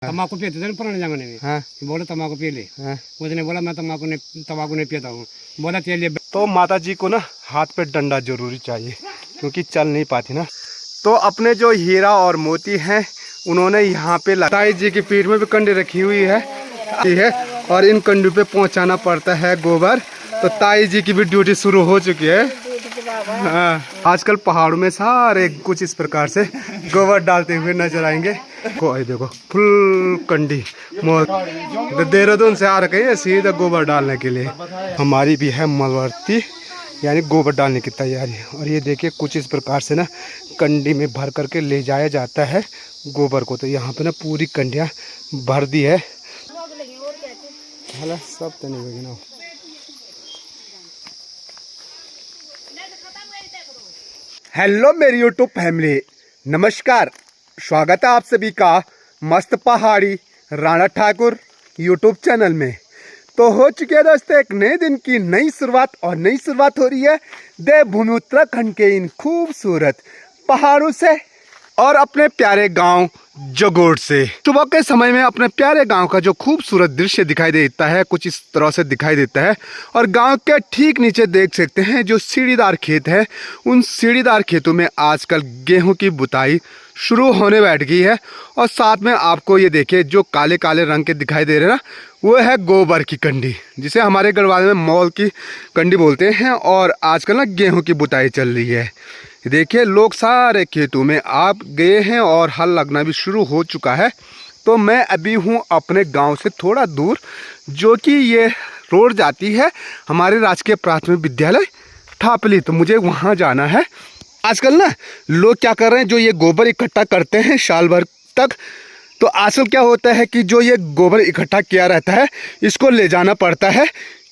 तम्बाकू पीते थे ना पुराने जमाने में। हाँ। बोला तम्बाकू पी ले। हाँ। उसने बोला मैं तम्बाकू नहीं पीता हूँ। बोला चलिए। तो माता जी को ना हाथ पे डंडा जरूरी चाहिए क्योंकि चल नहीं पाती ना। तो अपने जो हीरा और मोती हैं उन्होंने यहाँ पे ताई जी की पीठ में भी कंडी रखी हुई है और इन कंडी पे पहुँचाना पड़ता है गोबर। तो ताई जी की भी ड्यूटी शुरू हो चुकी है। हाँ, आजकल पहाड़ों में सारे कुछ इस प्रकार से गोबर डालते हुए नजर आएंगे। देखो फुल कंडी देहरादून से आ रखे हैं सीधा गोबर डालने के लिए। हमारी भी है मलवर्ती यानी गोबर डालने की तैयारी। और ये देखिए कुछ इस प्रकार से ना कंडी में भर करके ले जाया जाता है गोबर को। तो यहाँ पे ना पूरी कंडियाँ भर दी है। सब तो नहीं ना। हेलो मेरी यूट्यूब फैमिली, नमस्कार। स्वागत है आप सभी का मस्त पहाड़ी राणा ठाकुर यूट्यूब चैनल में। तो हो चुकी है दोस्तों एक नए दिन की नई शुरुआत। और नई शुरुआत हो रही है देवभूमि उत्तराखंड के इन खूबसूरत पहाड़ों से और अपने प्यारे गांव जगोड़ से। सुबह के समय में अपने प्यारे गांव का जो खूबसूरत दृश्य दिखाई देता है कुछ इस तरह से दिखाई देता है। और गांव के ठीक नीचे देख सकते हैं जो सीढ़ीदार खेत है, उन सीढ़ीदार खेतों में आजकल गेहूं की बुताई शुरू होने बैठ गई है। और साथ में आपको ये देखिए जो काले काले रंग के दिखाई दे रहे हैं ना, वो है गोबर की कंडी, जिसे हमारे गढ़वाल में मौल की कंडी बोलते हैं। और आजकल ना गेहूँ की बुताई चल रही है। देखिए लोग सारे खेतों में आप गए हैं और हल लगना भी शुरू हो चुका है। तो मैं अभी हूँ अपने गांव से थोड़ा दूर, जो कि ये रोड जाती है हमारे राजकीय प्राथमिक विद्यालय थापली। तो मुझे वहाँ जाना है। आजकल ना लोग क्या कर रहे हैं, जो ये गोबर इकट्ठा करते हैं साल भर तक, तो आजकल क्या होता है कि जो ये गोबर इकट्ठा किया रहता है इसको ले जाना पड़ता है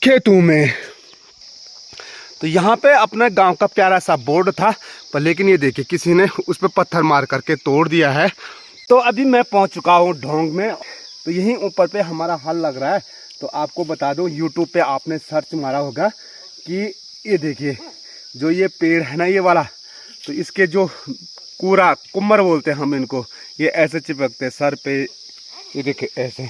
खेतों में। तो यहाँ पे अपने गांव का प्यारा सा बोर्ड था, पर लेकिन ये देखिए किसी ने उस पर पत्थर मार करके तोड़ दिया है। तो अभी मैं पहुँच चुका हूँ ढोंग में। तो यहीं ऊपर पे हमारा हल लग रहा है। तो आपको बता दूँ यूट्यूब पे आपने सर्च मारा होगा कि ये देखिए जो ये पेड़ है ना ये वाला, तो इसके जो कूड़ा कुम्मर बोलते हैं हम इनको, ये ऐसे चिपकते हैं सर पे। ये देखिए ऐसे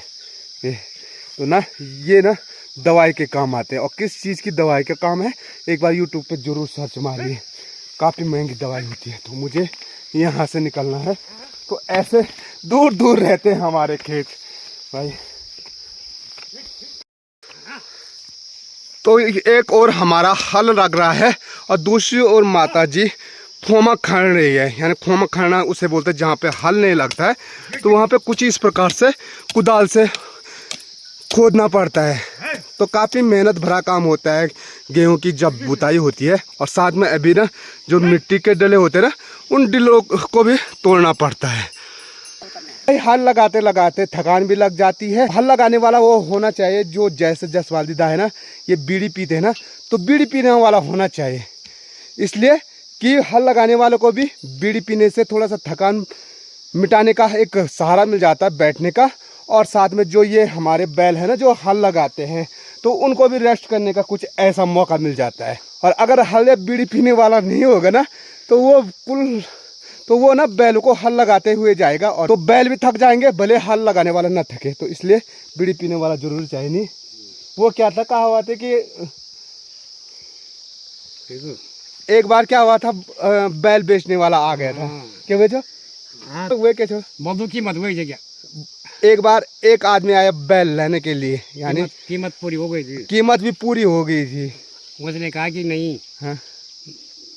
तो ना ये ना दवाई के काम आते हैं। और किस चीज़ की दवाई का काम है एक बार यूट्यूब पे ज़रूर सर्च मारिए, काफ़ी महंगी दवाई होती है। तो मुझे यहाँ से निकलना है। तो ऐसे दूर दूर रहते हैं हमारे खेत भाई। तो एक और हमारा हल लग रहा है और दूसरी ओर माता जी खोमा खन रही है। यानी खोमा खनना उसे बोलते हैं जहाँ पे हल नहीं लगता है। तो वहाँ पे कुछ इस प्रकार से कुदाल से खोदना पड़ता है। तो काफ़ी मेहनत भरा काम होता है गेहूं की जब बुताई होती है। और साथ में अभी ना जो मिट्टी के डले होते हैं ना, उन डलों को भी तोड़ना पड़ता है। हल लगाते लगाते थकान भी लग जाती है। हल लगाने वाला वो होना चाहिए जो जैसे जसवालदीदा है ना, ये बीड़ी पीते हैं ना, तो बीड़ी पीने वाला होना चाहिए। इसलिए कि हल लगाने वालों को भी बीड़ी पीने से थोड़ा सा थकान मिटाने का एक सहारा मिल जाता है बैठने का। और साथ में जो ये हमारे बैल है ना जो हल लगाते हैं, तो उनको भी रेस्ट करने का कुछ ऐसा मौका मिल जाता है। और अगर हल बीड़ी पीने वाला नहीं होगा ना, तो वो ना बैल को हल लगाते हुए जाएगा। और तो बैल भी थक जाएंगे भले हल लगाने वाला ना थके। तो इसलिए बीड़ी पीने वाला जरूर चाहिए। नहीं वो क्या था, कहा हुआ था कि एक बार क्या हुआ था, बैल बेचने वाला आ गया था। क्या बेचो तो वे क्या मधु की मत वही जगह एक बार एक आदमी आया बैल लेने के लिए, यानी कीमत पूरी हो गई थी। कीमत भी पूरी हो गई थी। उसने कहा कि नहीं, हाँ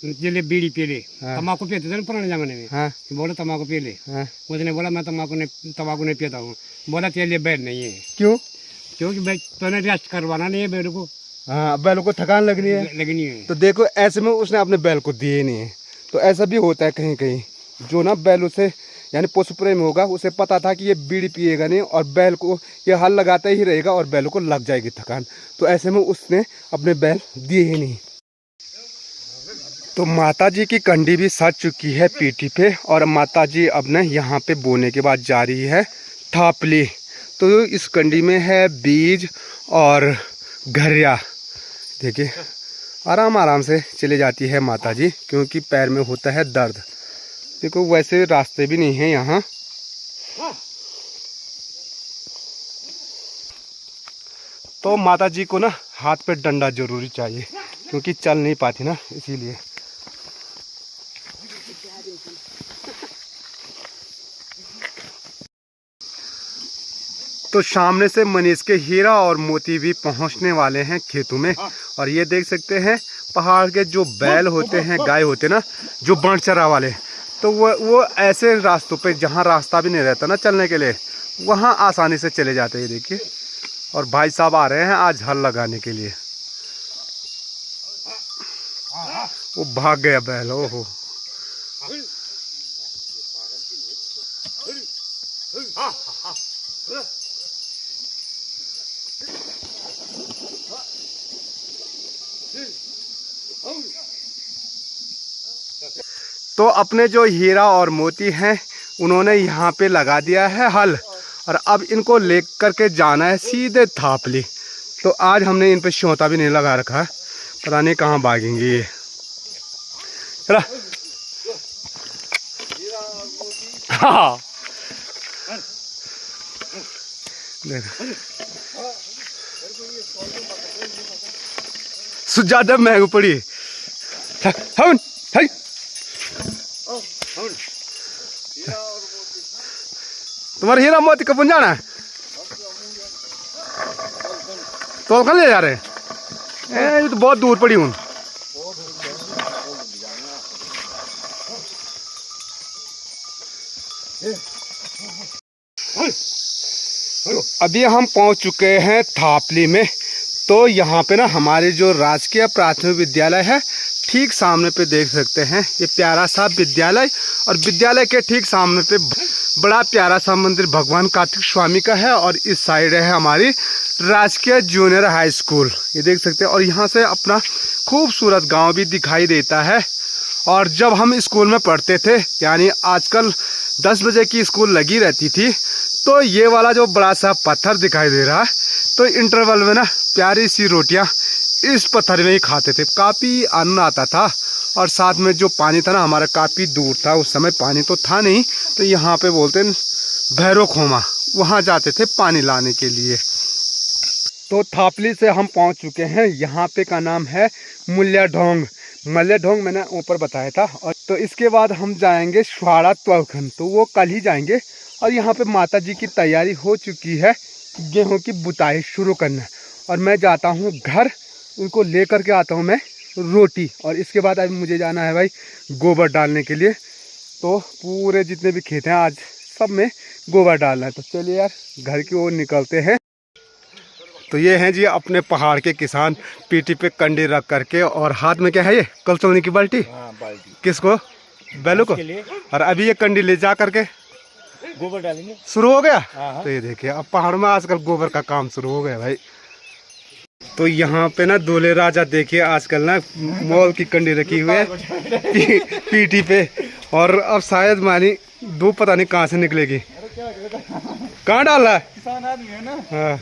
ले बीड़ी पी ले। हाँ। तम्बाकू पीते थे ना पुराने जमाने में। हाँ। बोला तम्बाकू पी ले। हाँ। उसने बोला मैं तम्बाकू नहीं पीता हूँ। बोला चलिए बैल नहीं है। क्यों? क्योंकि तूने रेस्ट करवाना नहीं है बैल को। हाँ, बैल को थकान लगनी है। तो देखो ऐसे में उसने अपने बैल को दिए नहीं है। तो ऐसा भी होता है कहीं कहीं, जो ना बैल उसे यानी पशु प्रेमी होगा, उसे पता था कि ये बीड़ी पिएगा नहीं और बैल को ये हल लगाता ही रहेगा और बैलों को लग जाएगी थकान। तो ऐसे में उसने अपने बैल दिए ही नहीं। तो माता जी की कंडी भी सज चुकी है पीठी पे। और माता जी अब ना यहाँ पे बोने के बाद जा रही है थापली। तो इस कंडी में है बीज और घरिया। देखिए आराम आराम से चले जाती है माता जी, क्योंकि पैर में होता है दर्द। देखो वैसे रास्ते भी नहीं है यहाँ। तो माता जी को ना हाथ पे डंडा जरूरी चाहिए, क्योंकि चल नहीं पाती ना, इसीलिए। तो सामने से मनीष के हीरा और मोती भी पहुंचने वाले हैं खेतों में। और ये देख सकते हैं पहाड़ के जो बैल होते हैं, गाय होते हैं ना, जो बण चरा वाले, तो वो ऐसे रास्तों पे जहाँ रास्ता भी नहीं रहता ना चलने के लिए, वहाँ आसानी से चले जाते हैं। देखिए, और भाई साहब आ रहे हैं आज हल लगाने के लिए। वो भाग गया बैल, ओहो। तो अपने जो हीरा और मोती हैं उन्होंने यहाँ पे लगा दिया है हल, और अब इनको ले करके जाना है सीधे थापली। तो आज हमने इन पे श्योता भी नहीं लगा रखा है, पता नहीं कहाँ भागेंगे ये। चला हाँ ज्यादा महंगी पड़ी। तुम्हारे हीरा मोती कब जाना है? तो कल ले जा रहे हैं? ये तो बहुत दूर पड़ी हूँ। तो अभी हम पहुंच चुके हैं थापली में। तो यहाँ पे ना हमारे जो राजकीय प्राथमिक विद्यालय है, ठीक सामने पे देख सकते हैं ये प्यारा सा विद्यालय, और विद्यालय के ठीक सामने पे बड़ा प्यारा सा मंदिर भगवान कार्तिक स्वामी का है। और इस साइड है हमारी राजकीय जूनियर हाई स्कूल, ये देख सकते हैं। और यहाँ से अपना खूबसूरत गांव भी दिखाई देता है। और जब हम स्कूल में पढ़ते थे, यानी आजकल 10 बजे की स्कूल लगी रहती थी, तो ये वाला जो बड़ा सा पत्थर दिखाई दे रहा है, तो इंटरवल में ना प्यारी सी रोटियां इस पत्थर में ही खाते थे। काफ़ी आनंद आता था। और साथ में जो पानी था ना हमारा काफ़ी दूर था, उस समय पानी तो था नहीं, तो यहाँ पे बोलते हैं भैरो खोमा, वहाँ जाते थे पानी लाने के लिए। तो थापली से हम पहुँच चुके हैं। यहाँ पे का नाम है मुल्या ढोंग। मल्ले ढोंग मैंने ऊपर बताया था। और तो इसके बाद हम जाएंगे स्वाड़ा त्वखन, तो वो कल ही जाएंगे। और यहाँ पे माता जी की तैयारी हो चुकी है, गेहूं की बुताई शुरू करना। और मैं जाता हूँ घर, उनको ले करके आता हूँ मैं रोटी। और इसके बाद अभी मुझे जाना है भाई गोबर डालने के लिए। तो पूरे जितने भी खेत हैं आज सब में गोबर डालना है। तो चलिए यार घर की ओर निकलते हैं। तो ये हैं जी अपने पहाड़ के किसान, पीठी पे कंडी रख करके, और हाथ में क्या है ये कलसोनी की बाल्टी। बाल्टी किसको? बैलों को। और अभी ये कंडी ले जा करके गोबर डालेंगे, शुरू हो गया। तो ये देखिए अब पहाड़ में आजकल गोबर का काम शुरू हो गया भाई। तो यहाँ पे ना दूल्हे राजा देखिए आजकल ना मॉल की कंडी रखी हुई है पीठी पे। और अब शायद मानी धूप पता नहीं कहाँ से निकलेगी। कहाँ डाला है? किसान आदमी है ना। हाँ,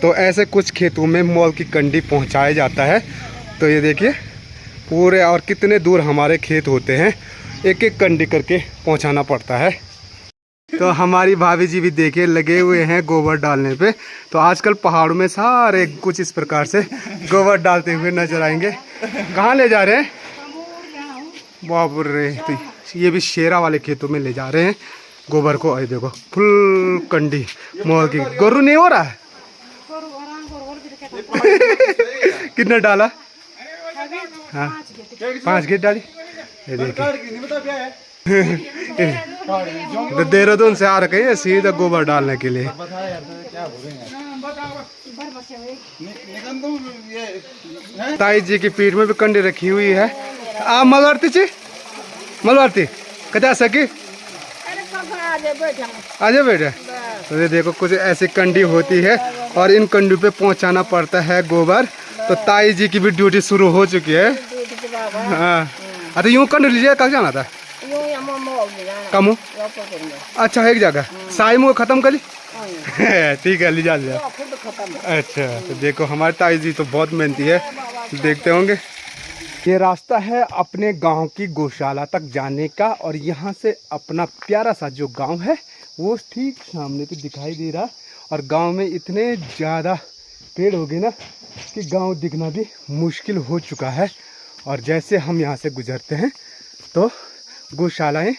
तो ऐसे कुछ खेतों में मॉल की कंडी पहुँचाया जाता है। तो ये देखिए पूरे, और कितने दूर हमारे खेत होते हैं, एक एक कंडी करके पहुँचाना पड़ता है। तो हमारी भाभी जी भी देखिए लगे हुए हैं गोबर डालने पे। तो आजकल पहाड़ों में सारे कुछ इस प्रकार से गोबर डालते हुए नजर आएंगे। कहाँ ले जा रहे हैं? बाबू रे, तो ये भी शेरा वाले खेतों में ले जा रहे हैं गोबर को। अरे देखो फुल कंडी मोल की। गोरू नहीं हो रहा है कितना डाला? हाँ 5 गेट डाली। ये देखिए देहरादून से आ रखे हैं सीधा गोबर डालने के लिए। ताई जी की पीठ में भी कंडी रखी हुई है। आप मलवारती कदा सकी आजे बेटा। तो ये देखो कुछ ऐसी कंडी होती है, और इन कंडी पे पहुंचाना पड़ता है गोबर। तो ताई जी की भी ड्यूटी शुरू हो चुकी है। हाँ, अरे यूँ कंडी लीजिए, कहाँ जाना था? कमो अच्छा एक जगह साई मुँह खत्म करी। ठीक है, ले जा लिया। अच्छा, तो देखो हमारे ताई जी तो बहुत मेहनती है, देखते होंगे। ये रास्ता है अपने गांव की गौशाला तक जाने का। और यहाँ से अपना प्यारा सा जो गांव है वो ठीक सामने पे दिखाई दे रहा। और गांव में इतने ज़्यादा पेड़ हो गए ना कि गांव दिखना भी मुश्किल हो चुका है। और जैसे हम यहाँ से गुजरते हैं तो गौशालाएं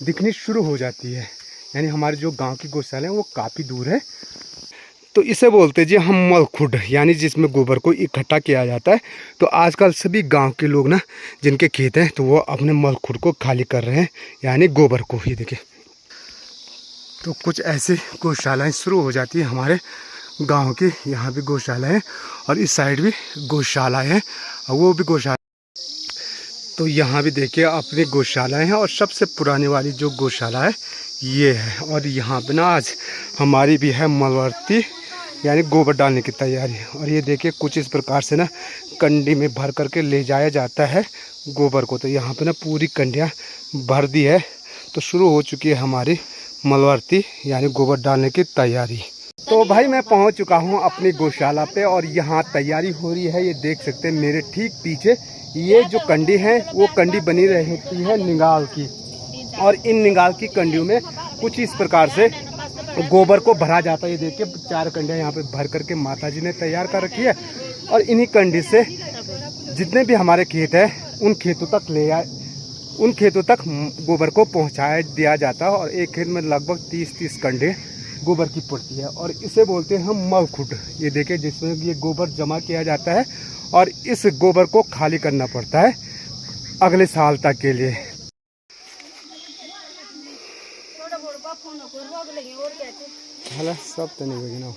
दिखनी शुरू हो जाती है। यानी हमारे जो गांव की गौशाला है वो काफ़ी दूर है। तो इसे बोलते जी हम मलखुड, यानी जिसमें गोबर को इकट्ठा किया जाता है। तो आजकल सभी गांव के लोग ना जिनके खेत हैं तो वो अपने मलखुड को खाली कर रहे हैं, यानी गोबर को। ही देखिए, तो कुछ ऐसे गौशालाएं शुरू हो जाती है हमारे गांव की। यहाँ भी गौशाला है और इस साइड भी गौशाला है और वो भी गौशाला। तो यहाँ भी देखिए अपनी गौशालाएं हैं और सबसे पुरानी वाली जो गौशाला है ये है। और यहाँ पे ना आज हमारी भी है मलवर्ती, यानी गोबर डालने की तैयारी। और ये देखिए कुछ इस प्रकार से ना कंडी में भर करके ले जाया जाता है गोबर को। तो यहाँ पे ना पूरी कंडियाँ भर दी है, तो शुरू हो चुकी है हमारी मलवर्ती यानी गोबर डालने की तैयारी। तो भाई मैं पहुँच चुका हूँ अपनी गौशाला पे और यहाँ तैयारी हो रही है। ये देख सकते हैं मेरे ठीक पीछे ये जो कंडी है वो कंडी बनी रहती है निगाल की। और इन निगाल की कंडियों में कुछ इस प्रकार से गोबर को भरा जाता है। ये देखिए 4 कंडियाँ यहाँ पे भर करके माता जी ने तैयार कर रखी है। और इन्हीं कंडी से जितने भी हमारे खेत हैं उन खेतों तक गोबर को पहुँचाया दिया जाता है। और एक खेत में लगभग 30 कंडे गोबर की पड़ती है और इसे बोलते हैं हम मलखुड। ये देखिए जिसमें ये गोबर जमा किया जाता है और इस गोबर को खाली करना पड़ता है अगले साल तक के लिए। सब तो नहीं ना